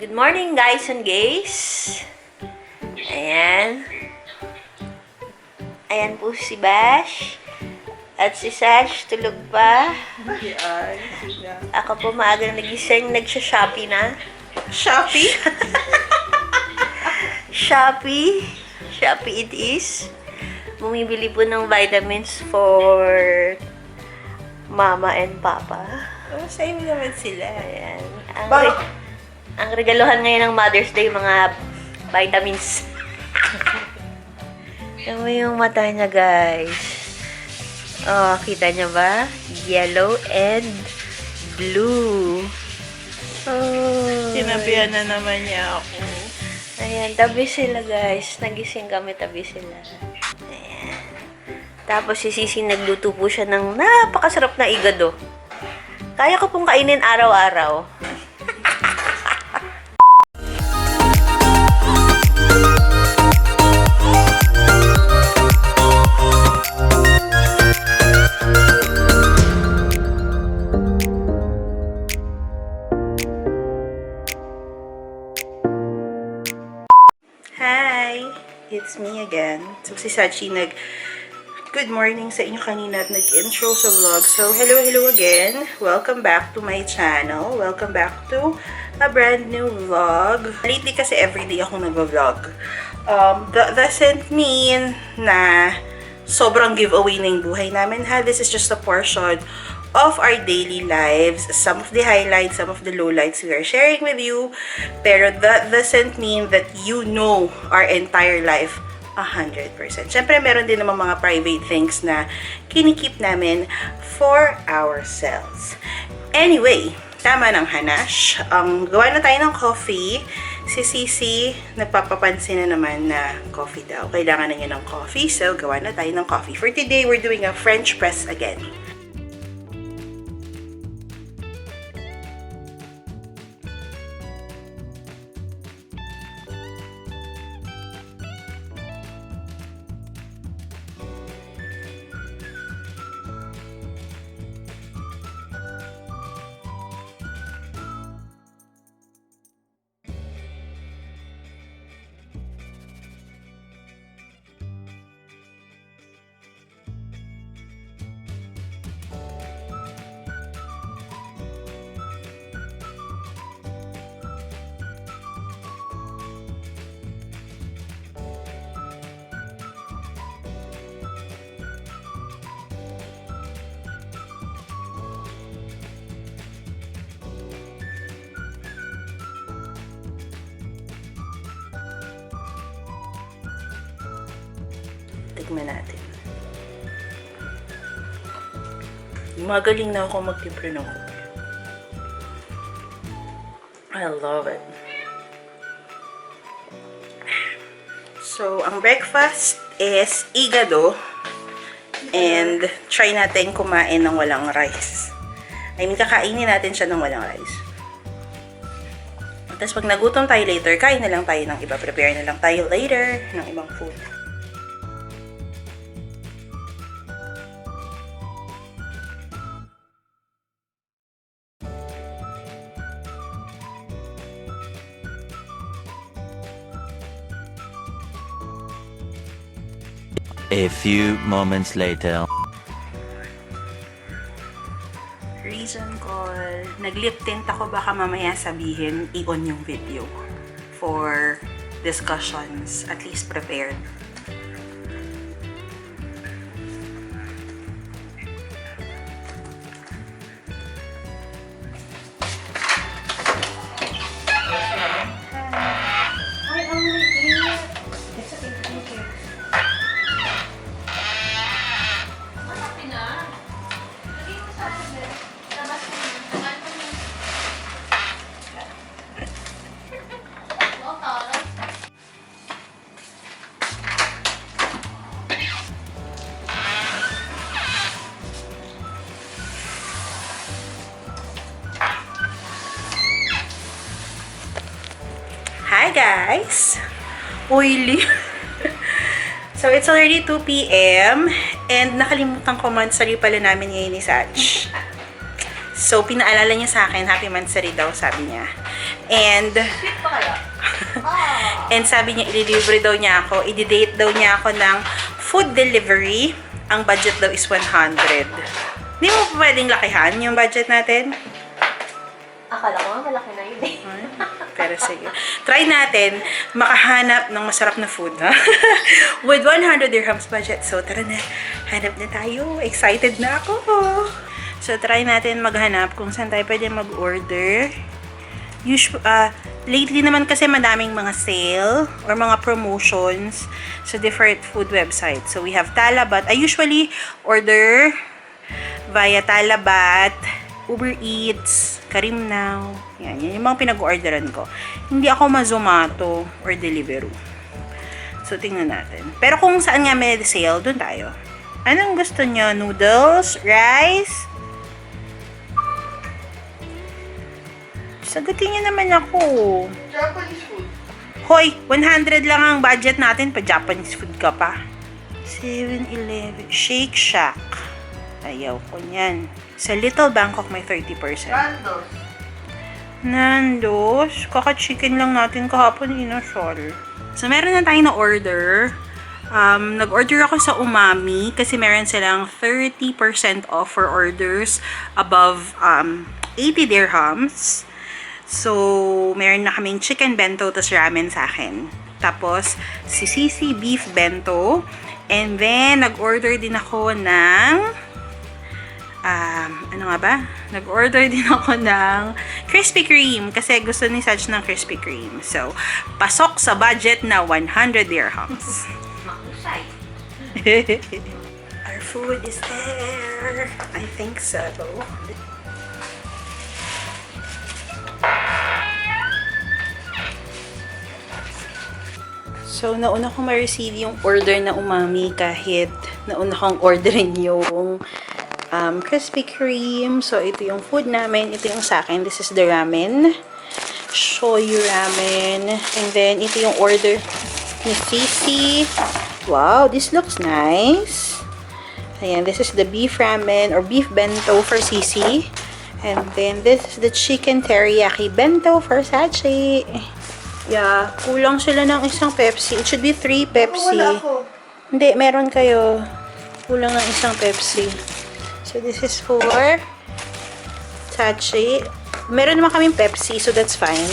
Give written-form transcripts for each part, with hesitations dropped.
Good morning guys and gays. Ayan. Ayan po si Bash. At si Sash tulog pa. Ako po maagang nagising, nagsha-Shopee na. Shopee? Shopee. Shopee it is. Bumibili po ng vitamins for Mama and Papa. Oh, sa'yo naman sila. Ayan. Ang regaluhan ngayon ng Mother's Day, mga vitamins. Tignan mo yung mata niya, guys. Oh, kita niya ba? Yellow and blue. Oh. Sinabihan na naman niya ako. Ayan, tabi sila, guys. Nagising kami, tabi sila. Ayan. Tapos si Sissy nagluto po siya ng napakasarap na igado. Kaya ko pong kainin araw-araw. Hi! It's me again. So, si Sachi good morning sa inyo kanina at nag-intro sa vlog. So, hello again. Welcome back to my channel. Welcome back to a brand new vlog. Lately kasi everyday akong nag-vlog. That doesn't mean na sobrang giveaway na yung buhay namin ha. This is just a portion of our daily lives. Some of the highlights, some of the lowlights we are sharing with you. Pero that doesn't mean that you know our entire life 100%. Siyempre, meron din naman mga private things na kinikip namin for ourselves. Anyway, tama ng hanash. Gawa na tayo ng coffee. Si Sissy, nagpapapansin na naman na coffee daw. Kailangan na niya ng coffee, so gawa na tayo ng coffee. For today, we're doing a French press again. Tignan natin. Magaling na ako magtimpla ng coffee. I love it. So, ang breakfast is igado. And try natin kumain ng walang rice. I mean, kakainin natin siya ng walang rice. Tapos pag nagutom tayo later, kain na lang tayo ng iba. Prepare na lang tayo later ng ibang food. A few moments later. Reason call. Nag-lip tint ako, baka mamaya sabihin i-on yung video for discussions, at least prepared. Hi guys! Oily! So it's already 2 p.m. and nakalimutan ko mansari pala namin ngayon ni Sach. So, pinaalala niya sa akin, happy Mansari daw, sabi niya. And, Sweet pa kaya? and sabi niya, i-deliver daw niya ako, i-date daw niya ako ng food delivery. Ang budget daw is 100. Hindi mo pa pwedeng lakihan yung budget natin? Akala ko nga malaki na yun eh. Pero sige. Try natin makahanap ng masarap na food, ha? With 100 dirhams budget. So, tara na. Hanap na tayo. Excited na ako. So, try natin maghanap kung saan tayo pwede mag-order. Lately naman kasi madaming mga sale or mga promotions sa different food websites. So, we have Talabat. I usually order via Talabat, Uber Eats, Karim Now. Yan yung mga pinag-orderan ko. Hindi ako ma-Zomato or Deliveroo. So, tingnan natin. Pero kung saan nga may sale, dun tayo. Anong gusto nyo? Noodles? Rice? Sagutin nyo naman ako. Japanese food. Hoy, 100 lang ang budget natin. Pa-Japanese food ka pa. 7-Eleven. Shake Shack. Ayaw ko niyan. Sa Little Bangkok may 30%. Nandos. Nandos. Kaka-chicken lang natin kahapon, inasol. So, meron na tayong na-order. Nag-order ako sa Umami kasi meron silang 30% off for orders above 80 dirhams. So, meron na kaming chicken bento tas ramen sa akin. Tapos, si Sissy beef bento. And then, nag-order din ako ng ano nga ba? Nag-order din ako ng Krispy Kreme kasi gusto ni Saj ng Krispy Kreme. So, pasok sa budget na 100 dirhams. Makusay. Our food is there. I think so. So, nauna kong ma-receive yung order na Umami kahit nauna kong orderin yung Krispy Kreme. So, ito yung food namin. Ito yung sa akin. This is the ramen. Shoyu ramen. And then, ito yung order ni Sissy. Wow, this looks nice. Ayan, this is the beef ramen or beef bento for Sissy. And then, this is the chicken teriyaki bento for Sachi. Yeah, kulang sila ng isang Pepsi. It should be 3 Pepsi. Wala ako. Hindi, meron kayo. Kulang ng isang Pepsi. So, this is for Sachi. Meron naman kaming Pepsi, so that's fine.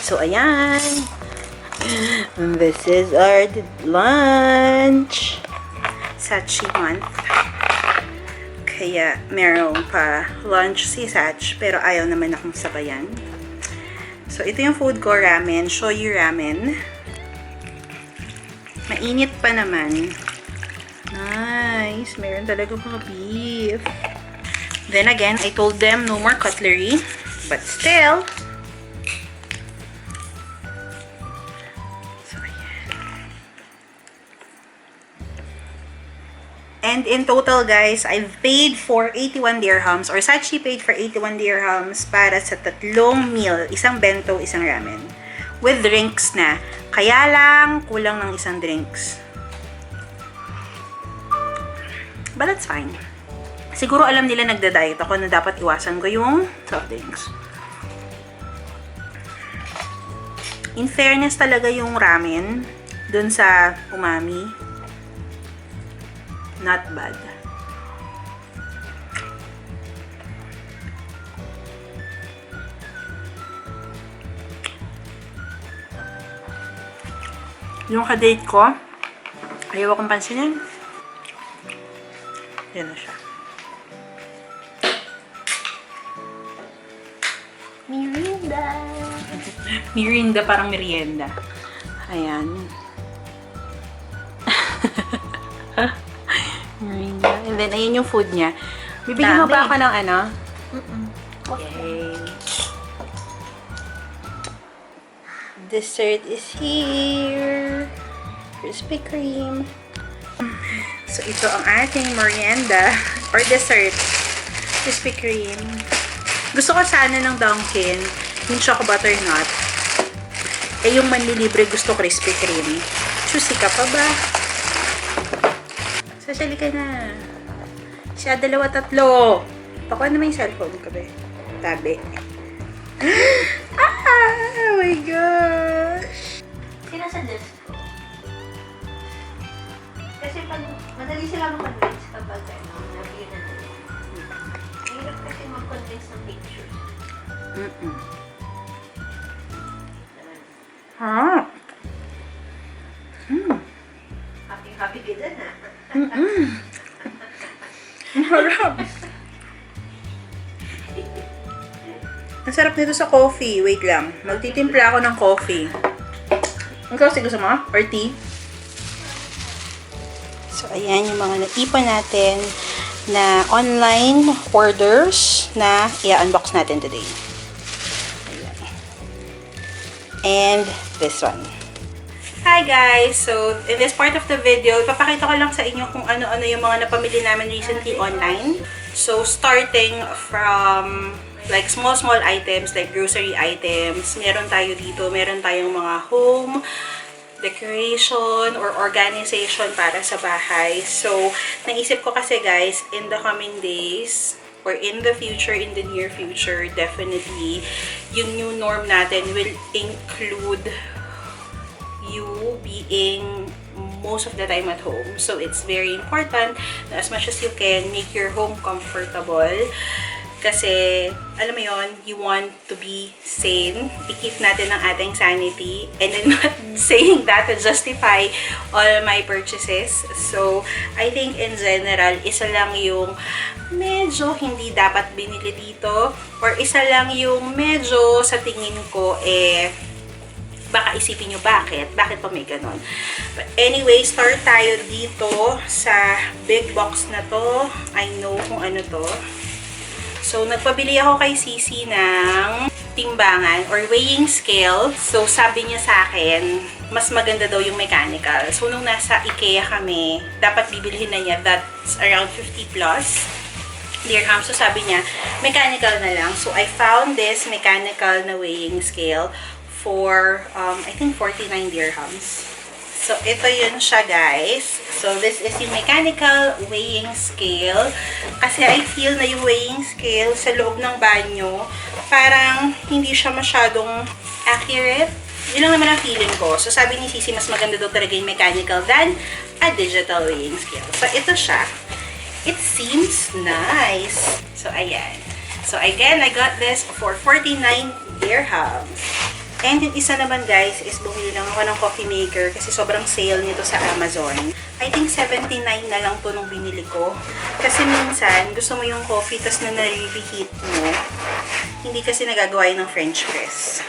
So, ayan. This is our lunch. Sachi month. Kaya, meron pa lunch si Sach, pero ayaw naman akong sabayan. So, ito yung food ko, ramen. Shoyu ramen. Mainit pa naman. Nice. Meron talaga mga beef. Then again, I told them no more cutlery. But still. So, ayan. And in total, guys, I've paid for 81 dirhams or Sachi paid for 81 dirhams para sa 3 meal. Isang bento, isang ramen. With drinks na. Kaya lang, kulang ng isang drinks. But that's fine. Siguro alam nila nagda-diet ako na dapat iwasan ko yung soft drinks. In fairness talaga yung ramen dun sa Umami. Not bad. Yung ka-date ko, ayaw akong pansinin. Yan na siya. Mirinda. Mirinda, parang merienda. Ayan. Mirinda. And then, ayan yung food niya. Bibigyan mo Dami. pa ako ng ano? Okay. Dessert is here. Krispy Kreme. So, ito ang ating merienda or dessert. Krispy Kreme. Gusto ko sana ng Dunkin, yung choco butternut. Eh, yung manlilibre gusto Krispy Kreme. Choosy ka pa ba? Sasali ka na. Siya, 2, 3. Pakuha naman yung cellphone ko, be. Tabi. Oh my gosh! Sinasuggest ko. Kasi pag madali sila mag-convince kapag review na nila. Mahirap kasi mag-convince ng picture. Ha? Happy ka dyan, ha? Ang harap. Ang sarap nito sa coffee. Wait lang. Magtitimpla ako ng coffee. Ang kasi gusto mo? Or tea? So, ayan yung mga naipon natin na online orders na i-unbox natin today. Ayan. And this one. Hi guys! So, in this part of the video, ipapakita ko lang sa inyo kung ano-ano yung mga napamili namin recently online. So, starting from like small items, like grocery items. Meron tayo dito, meron tayong mga home decoration or organization para sa bahay. So, naisip ko kasi guys, in the coming days, or in the future, in the near future, definitely, yung new norm natin will include you being most of the time at home. So, it's very important na as much as you can, make your home comfortable. Kasi, alam mo yon, you want to be sane. I-keep natin ang ating sanity. And I'm not saying that to justify all my purchases. So, I think in general, isa lang yung medyo hindi dapat binili dito. Or isa lang yung medyo sa tingin ko, baka isipin nyo bakit pa may ganon. But anyway, start tayo dito sa big box na to. I know kung ano to. So, nagpabili ako kay Sissy ng timbangan or weighing scale. So, sabi niya sa akin, mas maganda daw yung mechanical. So, nung nasa IKEA kami, dapat bibilihin na niya. That's around 50 plus dirham. So, sabi niya, mechanical na lang. So, I found this mechanical na weighing scale for, I think, 49 dirhams. So, ito yun siya, guys. So, this is yung mechanical weighing scale. Kasi I feel na yung weighing scale sa loob ng banyo, parang hindi siya masyadong accurate. Yun lang naman ang feeling ko. So, sabi ni Sissy, mas maganda daw talaga yung mechanical than a digital weighing scale. So, ito siya. It seems nice. So, ayan. So, again, I got this for 49 dirhams. And yung isa naman guys is bumili lang ako ng coffee maker kasi sobrang sale nito sa Amazon. I think 79 na lang to nung binili ko. Kasi minsan gusto mo yung coffee tas na nare-reheat mo. Hindi kasi nagagawa yun ng French press.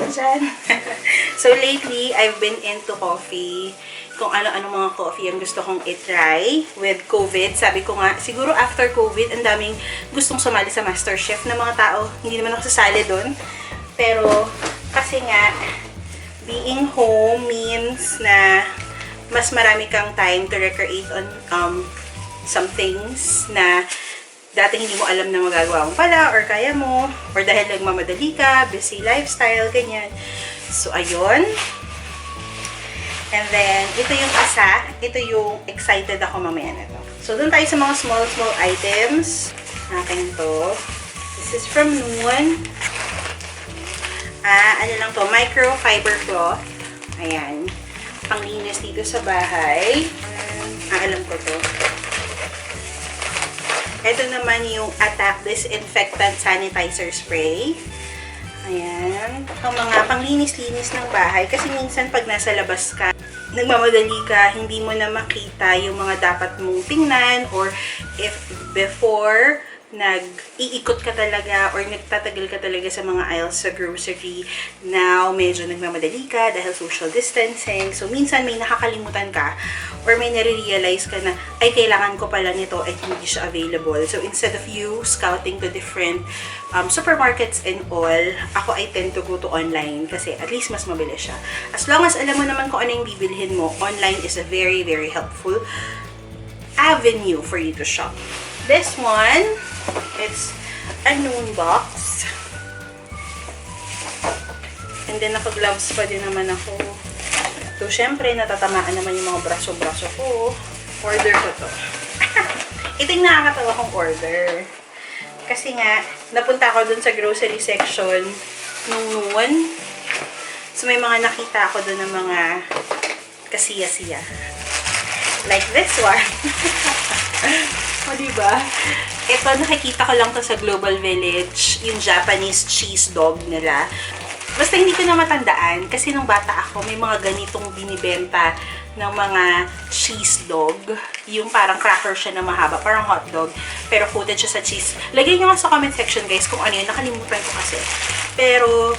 Diyan. So lately, I've been into coffee. Kung ano-ano mga coffee ang gusto kong itry with COVID. Sabi ko nga, siguro after COVID, ang daming gustong sumali sa MasterChef na mga tao. Hindi naman ako sasali doon. Pero kasi nga, being home means na mas marami kang time to recreate on some things na dati hindi mo alam na magagawa mo pala or kaya mo, or dahil nagmamadali ka, busy lifestyle, ganyan. So, ayun. And then, ito yung ito yung excited ako mamaya na to. So, dun tayo sa mga small items. Akin to. This is from Noon. Ano lang to, microfiber cloth. Ayan. Panglinis dito sa bahay. Alam ko to. Ito naman yung Attack Disinfectant Sanitizer Spray. Ayan. Ang mga panglinis-linis ng bahay. Kasi minsan pag nasa labas ka, nagmamadali ka, hindi mo na makita yung mga dapat mong tingnan, or if before nag-iikot ka talaga or nagtatagal ka talaga sa mga aisles sa grocery, now medyo nagmamadali ka dahil social distancing. So, minsan may nakakalimutan ka or may nare-realize ka na, ay, kailangan ko pala nito at hindi siya available. So, instead of you scouting to different supermarkets and all, ako I tend to go to online kasi at least mas mabilis siya. As long as alam mo naman kung ano yung bibilhin mo, online is a very, very helpful avenue for you to shop. This one, it's a Noon box. And then, naka-gloves pa din naman ako. So, syempre, natatamaan naman yung mga braso-braso ko. Order ko to. Ito yung nakakatawa kong order. Kasi nga, napunta ako dun sa grocery section nung noon. So, may mga nakita ako dun ng mga kasiya-siya. Like this one. O, diba? Ito, nakikita ko lang to sa Global Village, yung Japanese cheese dog nila. Basta hindi ko na matandaan kasi nung bata ako, may mga ganitong binibenta ng mga cheese dog. Yung parang cracker siya na mahaba, parang hot dog, pero coated siya sa cheese. Lagay nyo nga sa comment section guys kung ano yun, nakalimutan ko kasi. Pero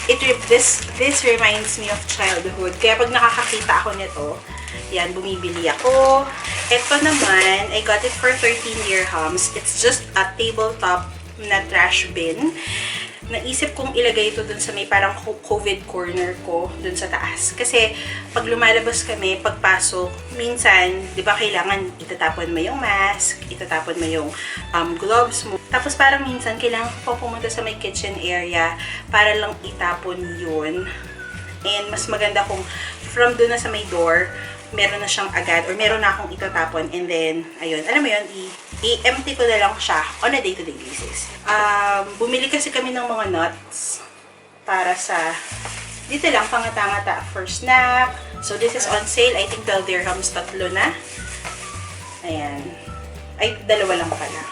this reminds me of childhood. Kaya pag nakakakita ako nito, yan, bumibili ako. Ito naman, I got it for 13 dirhams. It's just a tabletop na trash bin. Naisip kong ilagay ito dun sa may parang COVID corner ko dun sa taas. Kasi pag lumalabas kami, pagpasok, minsan, di ba kailangan itatapon mo yung mask, itatapon mo yung gloves mo. Tapos parang minsan, kailangan ko pumunta sa may kitchen area para lang itapon yun. And mas maganda kung from dun na sa may door, meron na siyang agad or meron na akong itatapon and then, ayun, alam mo yun, i-empty ko na lang siya on a day-to-day basis. Bumili kasi kami ng mga nuts para sa, dito lang, pangata-ngata for snack. So, this is on sale. I think 12 dirhams, tatlo na. Ayan. Ay, dalawa lang pala.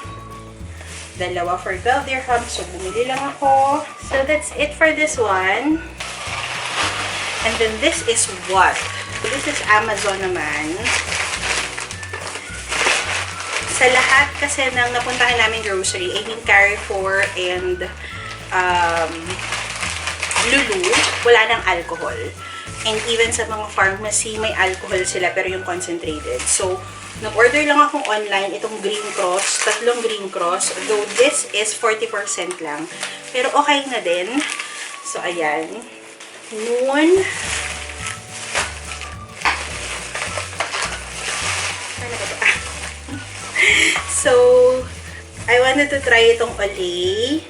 Dalawa for 12 dirhams. So, bumili lang ako. So, that's it for this one. And then, this is what? This is Amazon naman. Sa lahat kasi ng napuntahan namin grocery, I mean Carrefour and Lulu, wala nang alcohol. And even sa mga pharmacy, may alcohol sila pero yung concentrated. So, nag-order lang akong online itong Green Cross, tatlong Green Cross. Though this is 40% lang. Pero okay na din. So, ayan. Noon, so, I wanted to try itong Olay.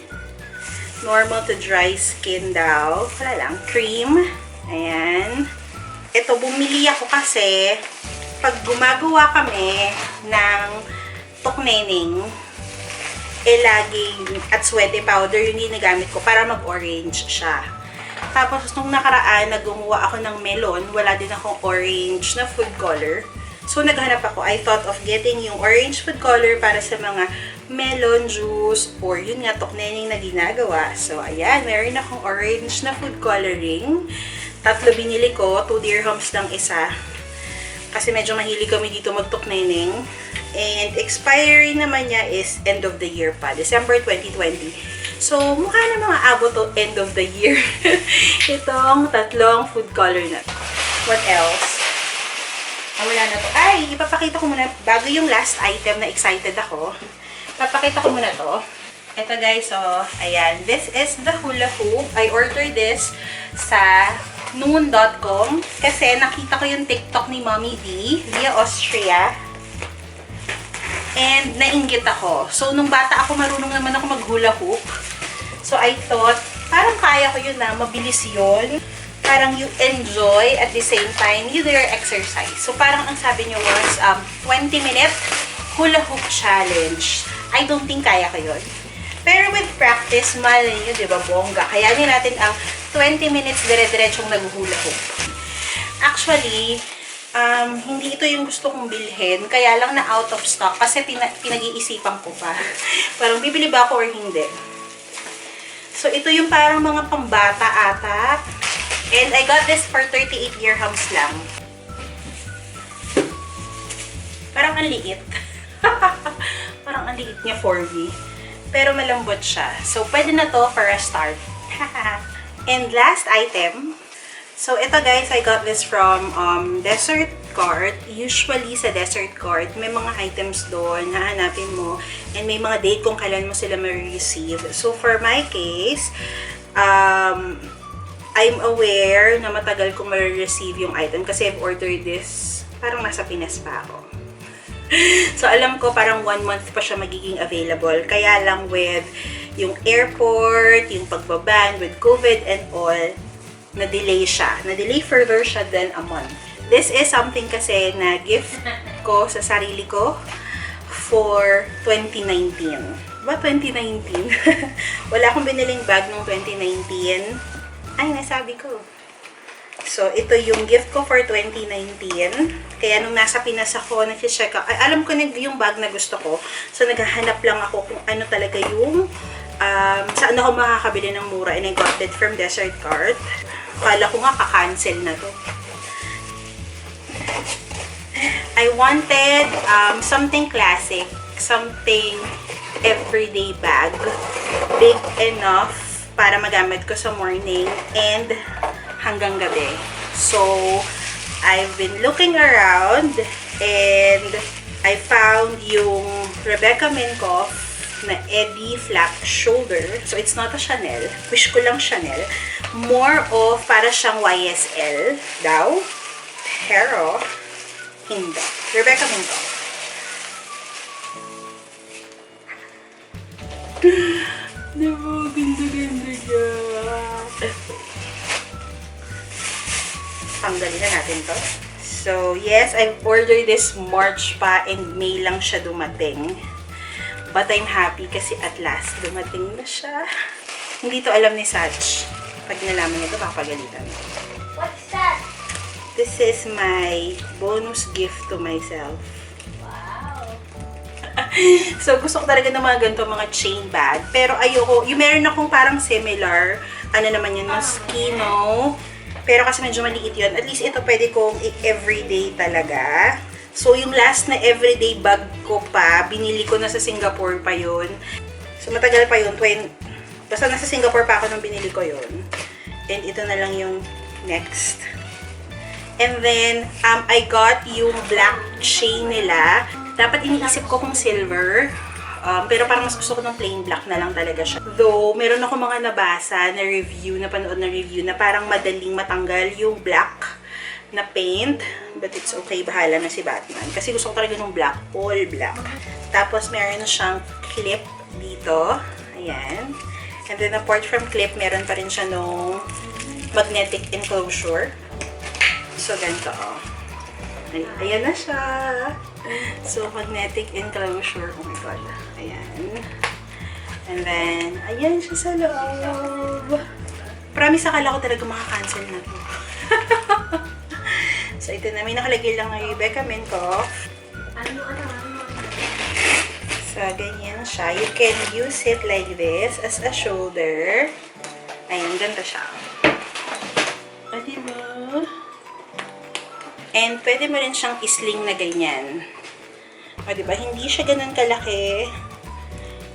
Normal to dry skin daw. Wala lang. Cream. Ayan. Ito, bumili ako kasi pag gumagawa kami ng tokneneng, laging at sweaty powder yung ginagamit ko para mag-orange siya. Tapos, nung nakaraan, gumawa ako ng melon. Wala din akong orange na food color. So, naghanap ako. I thought of getting yung orange food color para sa mga melon juice or yun nga, tokneneng na ginagawa. So, ayan. Meron akong orange na food coloring. Tatlo binili ko. 2 dirhams lang isa. Kasi medyo mahilig kami dito magtokneneng. And expiry naman niya is end of the year pa. December 2020. So, mukha na mga abot to end of the year. Itong tatlong food color na. What else? Wala na to. Ay, ipapakita ko muna. Bago yung last item na excited ako, papakita ko muna to. Ito guys, so, ayan. This is the hula hoop. I ordered this sa noon.com kasi nakita ko yung TikTok ni Mommy D via Austria. And nainggit ako. So, nung bata ako, marunong naman ako mag-hula hoop. So, I thought, parang kaya ko yun na, mabilis yun. Parang you enjoy at the same time, you do your exercise. So, parang ang sabi nyo was, 20-minute hula hoop challenge. I don't think kaya ko yun. Pero with practice, malay nyo, di ba, bongga. Kayanin natin ang 20 minutes dire-diretsong nag-hula hoop. Actually, hindi ito yung gusto kong bilhin. Kaya lang na out of stock kasi pinag-iisipan ko pa. Parang bibili ba ako or hindi. So, ito yung parang mga pambata ata. And I got this for 38 dirhams lang. Parang ang liit. Parang ang liit niya for me. Pero malambot siya. So, pwede na to for a start. And last item. So, ito guys, I got this from Desert Cart. Usually, sa Desert Cart, may mga items doon, hahanapin mo. And may mga date kung kailan mo sila ma-receive. So, for my case, I'm aware na matagal kong ma-receive yung item kasi I've ordered this. Parang nasa Pinas pa ako. So, alam ko parang 1 month pa siya magiging available. Kaya lang with yung airport, yung pagbaban, with COVID and all, na-delay siya. Na-delay further siya than a month. This is something kasi na gift ko sa sarili ko for 2019. Ba, 2019? Wala akong biniling bag nung 2019. Ay, nasabi ko. So, ito yung gift ko for 2019. Kaya nung nasa Pinas ako, nag-check ako. Ay, alam ko na yung bag na gusto ko. So, naghahanap lang ako kung ano talaga yung saan ako makakabili ng mura. And I got it from Desert Cart. Kala ko nga ka-cancel na to. I wanted something classic. Something everyday bag. Big enough para magamit ko sa morning and hanggang gabi. So, I've been looking around and I found yung Rebecca Minkoff na Eddie Flap Shoulder. So, it's not a Chanel. Wish ko lang Chanel. More of para siyang YSL daw. Pero, hindi. Rebecca Minkoff. Diba? Ganda-ganda niya. Tanggalin na natin to. So, yes, I've ordered this March pa and May lang siya dumating. But I'm happy kasi at last dumating na siya. Hindi to alam ni Sach. Pag nalaman niya ito, papagalitan. What's that? This is my bonus gift to myself. Wow. So, gusto ko talaga ng mga ganito, mga chain bag. Pero ayoko, yung meron akong parang similar, ano naman yun, Moschino. Pero kasi medyo maliit yun. At least ito pwede kong everyday talaga. So, yung last na everyday bag ko pa, binili ko na sa Singapore pa yun. So, matagal pa yun. Basta nasa Singapore pa ako nung binili ko yun. And ito na lang yung next. And then, I got yung black chain nila. Dapat iniisip ko kung silver. Pero parang mas gusto ko ng plain black na lang talaga siya. Though, meron ako mga nabasa na review, napanood na review na parang madaling matanggal yung black na paint. But it's okay, bahala na si Batman. Kasi gusto ko talaga ng black, all black. Tapos, meron siyang clip dito. Ayan. And then, apart from clip, meron pa rin siya nung magnetic enclosure. So, ganito, oh. Ayan na siya. So, magnetic enclosure. Oh my God. Ayan. And then, ayan siya sa loob. Promise, akala ko talaga makakancel na to. So, ito na. May nakalagay lang na Rebecca Minkoff. So, ganyan siya. You can use it like this as a shoulder. Ayan, ganda siya. O, diba? And pwede mo rin siyang isling na ganyan. O, diba? Hindi siya ganun kalaki.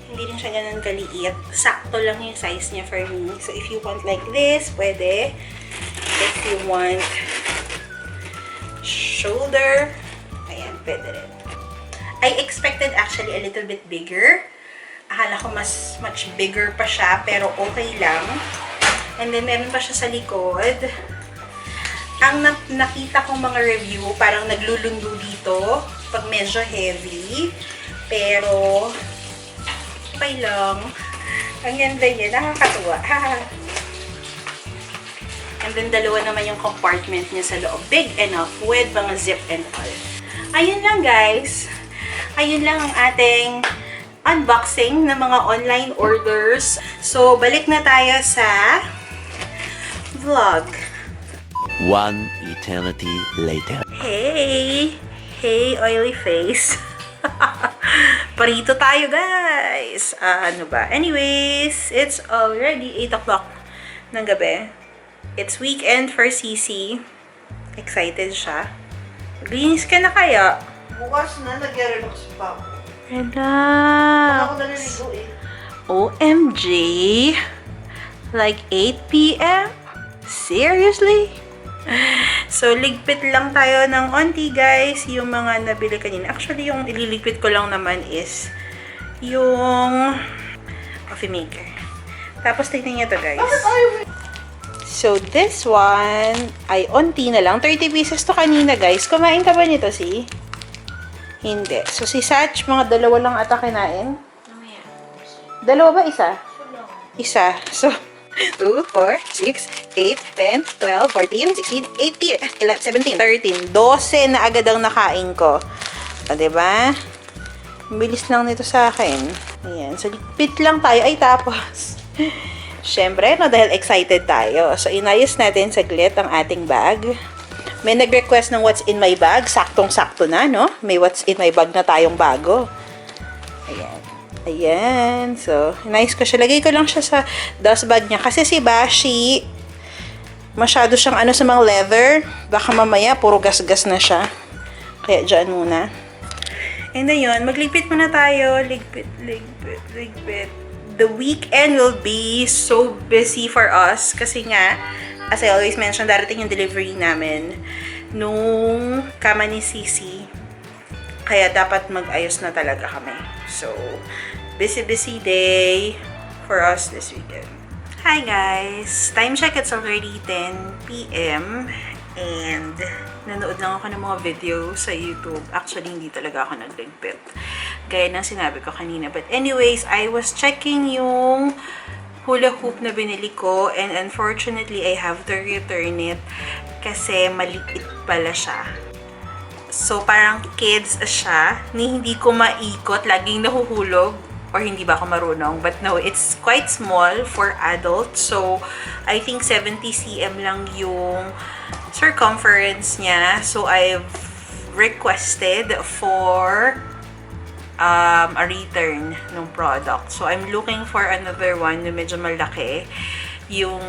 Hindi rin siya ganun kaliit. Sakto lang yung size niya for me. So, if you want like this, pwede. If you want shoulder, ayan, pwede rin. I expected actually a little bit bigger. Akala ko much bigger pa siya, pero okay lang. And then, meron pa siya sa likod. Ang nakita kong mga review, parang naglulundo dito pag medyo heavy. Pero, okay lang. Ang ganda niya. Nakakatuwa. And then, dalawa naman yung compartment niya sa loob. Big enough with mga zip and all. Ayun lang, guys. Ayun lang ang ating unboxing ng mga online orders. So, balik na tayo sa vlog. One eternity later. Hey! Hey, oily face. Parito tayo, guys. Ano ba? Anyways, it's already 8 o'clock ng gabi. It's weekend for Sissy. Excited siya. Maglinis ka na kaya? Bukas na, nag-relax pa ako. Relax. Ako naliligo eh. OMG. Like 8 p.m.? Seriously? So, ligpit lang tayo ng onti, guys. Yung mga nabili kanina. Actually, yung ililigpit ko lang naman is yung coffee maker. Tapos, tignan niyo to, guys. So, this one ay onti na lang. 30 pieces to kanina, guys. Kumain ka ba nito, si? Hindi. So, si Sach, mga dalawa lang ata kinain. Dalawa ba? Isa? Isa. So, 2, 4, 6, 8, 10, 12, 14, 16, 18, 17, 13. 12 na agad ang nakain ko. O, diba? Bilis lang nito sa akin. Ayan. So, ligpit lang tayo. Ay, tapos. Siyempre, no, dahil excited tayo. So, inayos natin saglit ang ating bag. May nag-request ng what's in my bag. Saktong-sakto na, no? May what's in my bag na tayong bago. Ayan. Ayan. So, inayos ko siya. Lagay ko lang siya sa dust bag niya. Kasi si Bashi, masyado siyang ano sa mga leather. Baka mamaya, puro gas-gas na siya. Kaya dyan muna. And ayun, magligpit muna tayo. Ligpit. The weekend will be so busy for us. Kasi nga, as I always mention, darating yung delivery namin nung kama ni Sissy. Kaya dapat mag-ayos na talaga kami. So, busy day for us this weekend. Hi guys! Time check, it's already 10 p.m. And nanood lang ako ng mga video sa YouTube. Actually, hindi talaga ako nagligpit. Gaya ng sinabi ko kanina. But anyways, I was checking yung hula hoop na binili ko. And unfortunately, I have to return it. Kasi maliit pala siya. So, parang kids siya. Hindi ko maikot. Laging nahuhulog. Or hindi ba ako marunong? But no, it's quite small for adults. So, I think 70 cm lang yung circumference niya. So, I've requested for a return ng product. So, I'm looking for another one na medyo malaki. Yung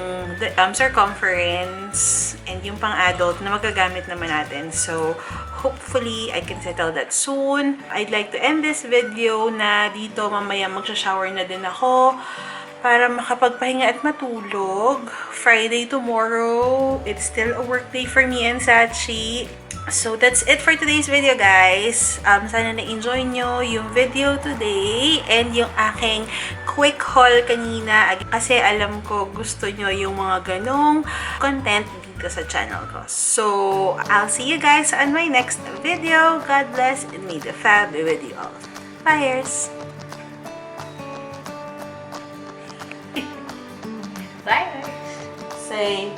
circumference and yung pang-adult na magagamit naman natin. So, hopefully, I can settle that soon. I'd like to end this video na dito mamaya magsha-shower na din ako para makapagpahinga at matulog. Friday tomorrow. It's still a work day for me and Sachi. So, that's it for today's video, guys. Sana na-enjoy nyo yung video today and yung aking quick haul kanina. Kasi alam ko gusto nyo yung mga ganong content dito sa channel ko. So, I'll see you guys on my next video. God bless and may the fab be with you all. Byeers! Bye! Say...